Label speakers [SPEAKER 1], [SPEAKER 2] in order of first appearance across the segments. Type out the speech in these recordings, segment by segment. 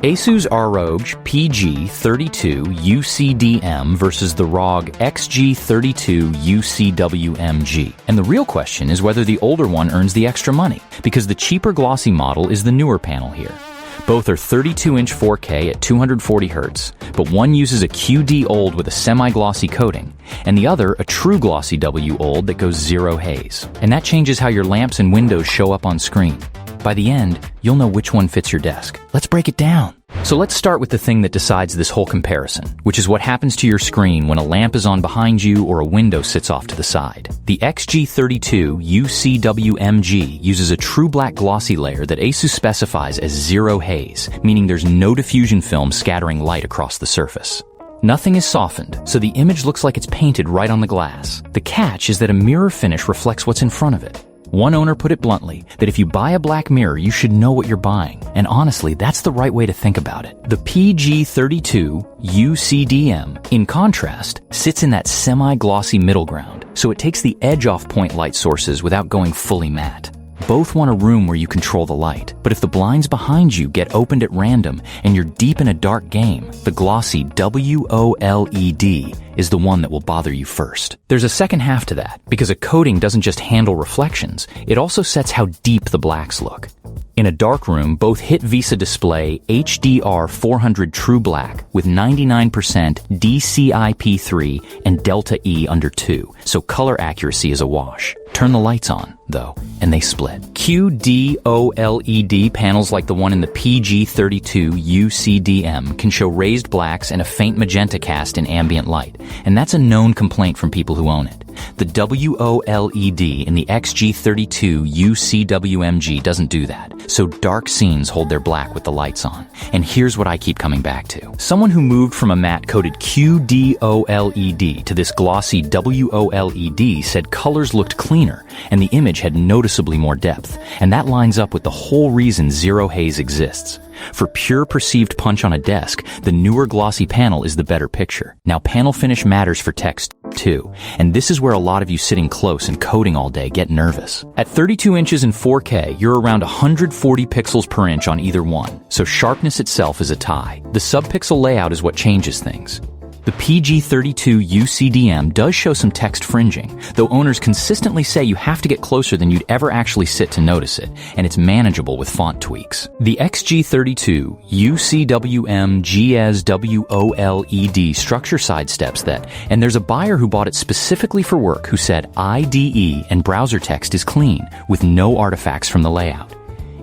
[SPEAKER 1] ASUS ROG PG32UCDM versus the ROG XG32UCWMG. And the real question is whether the older one earns the extra money, because the cheaper glossy model is the newer panel here. Both are 32-inch 4K at 240 Hz, but one uses a QD-OLED with a semi-glossy coating, and the other a true glossy W-OLED that goes zero haze. And that changes how your lamps and windows show up on screen. By the end, you'll know which one fits your desk. Let's break it down. So let's start with the thing that decides this whole comparison, which is what happens to your screen when a lamp is on behind you or a window sits off to the side. The XG32UCWMG uses a true black glossy layer that ASUS specifies as zero haze, meaning there's no diffusion film scattering light across the surface. Nothing is softened, so the image looks like it's painted right on the glass. The catch is that a mirror finish reflects what's in front of it. One owner put it bluntly, that if you buy a black mirror, you should know what you're buying. And honestly, that's the right way to think about it. The PG32UCDM, in contrast, sits in that semi-glossy middle ground, so it takes the edge off point light sources without going fully matte. Both want a room where you control the light, but if the blinds behind you get opened at random and you're deep in a dark game, the glossy WOLED is the one that will bother you first. There's a second half to that, because a coating doesn't just handle reflections, it also sets how deep the blacks look. In a dark room, both hit VESA display HDR 400 True Black with 99% DCI-P3 and Delta E under 2, so color accuracy is a wash. Turn the lights on, though, and they split. QD-OLED panels like the one in the PG32UCDM can show raised blacks and a faint magenta cast in ambient light, and that's a known complaint from people who own it. The WOLED in the XG32UCWMG doesn't do that, so dark scenes hold their black with the lights on. And here's what I keep coming back to. Someone who moved from a matte-coated QD-OLED to this glossy WOLED said colors looked cleaner, and the image had noticeably more depth, and that lines up with the whole reason zero haze exists. For pure perceived punch on a desk, the newer glossy panel is the better picture. Now, panel finish matters for text, too, and this is where a lot of you sitting close and coding all day get nervous. At 32 inches in 4K, you're around 140 pixels per inch on either one, so sharpness itself is a tie. The subpixel layout is what changes things. The PG32UCDM does show some text fringing, though owners consistently say you have to get closer than you'd ever actually sit to notice it, and it's manageable with font tweaks. The XG32UCWMG WOLED structure sidesteps that, and there's a buyer who bought it specifically for work who said IDE and browser text is clean, with no artifacts from the layout.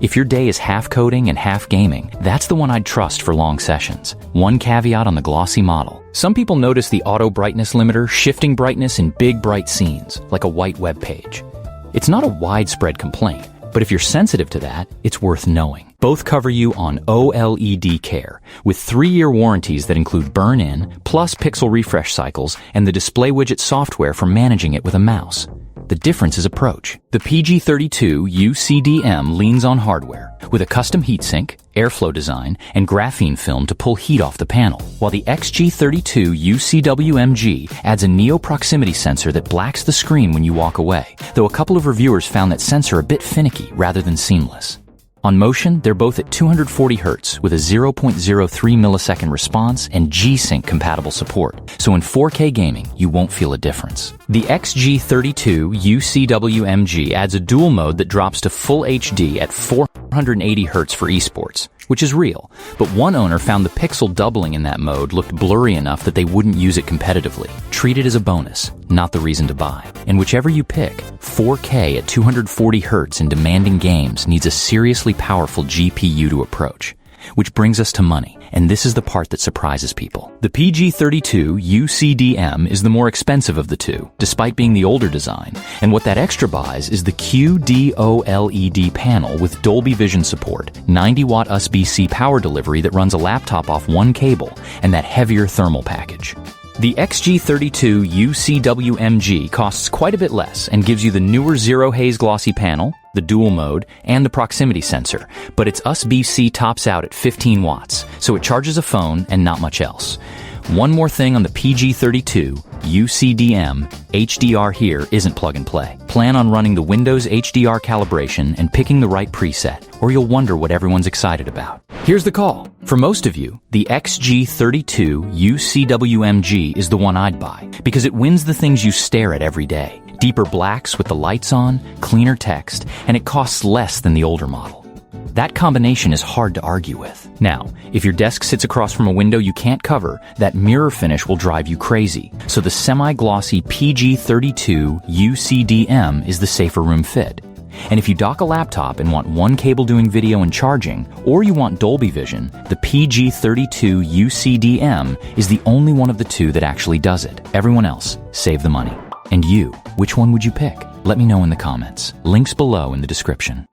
[SPEAKER 1] If your day is half coding and half gaming, that's the one I'd trust for long sessions. One caveat on the glossy model. Some people notice the auto brightness limiter shifting brightness in big bright scenes, like a white web page. It's not a widespread complaint, but if you're sensitive to that, it's worth knowing. Both cover you on OLED care, with 3-year warranties that include burn-in, plus pixel refresh cycles, and the display widget software for managing it with a mouse. The difference is approach. The PG32UCDM leans on hardware, with a custom heatsink, airflow design, and graphene film to pull heat off the panel, while the XG32UCWMG adds a Neo proximity sensor that blacks the screen when you walk away, though a couple of reviewers found that sensor a bit finicky rather than seamless. On motion, they're both at 240 Hz with a 0.03 millisecond response and G-Sync compatible support, so in 4K gaming, you won't feel a difference. The XG32UCWMG adds a dual mode that drops to full HD at 480 Hz for esports, which is real, but one owner found the pixel doubling in that mode looked blurry enough that they wouldn't use it competitively. Treat it as a bonus, not the reason to buy. And whichever you pick, 4K at 240 Hz in demanding games needs a seriously powerful GPU to approach. Which brings us to money, and this is the part that surprises people. The PG32UCDM is the more expensive of the two, despite being the older design, and what that extra buys is the QD-OLED panel with Dolby Vision support, 90-watt USB-C power delivery that runs a laptop off one cable, and that heavier thermal package. The XG32UCWMG costs quite a bit less and gives you the newer Zero Haze glossy panel, the dual mode, and the proximity sensor, but its USB-C tops out at 15 watts, so it charges a phone and not much else. One more thing on the PG32, UCDM, HDR here isn't plug and play. Plan on running the Windows HDR calibration and picking the right preset, or you'll wonder what everyone's excited about. Here's the call. For most of you, the XG32UCWMG is the one I'd buy, because it wins the things you stare at every day. Deeper blacks with the lights on, cleaner text, and it costs less than the older model. That combination is hard to argue with. Now, if your desk sits across from a window you can't cover, that mirror finish will drive you crazy. So the Semi-Glossy PG32UCDM is the safer room fit. And if you dock a laptop and want one cable doing video and charging, or you want Dolby Vision, the PG32UCDM is the only one of the two that actually does it. Everyone else, save the money. And you, which one would you pick? Let me know in the comments. Links below in the description.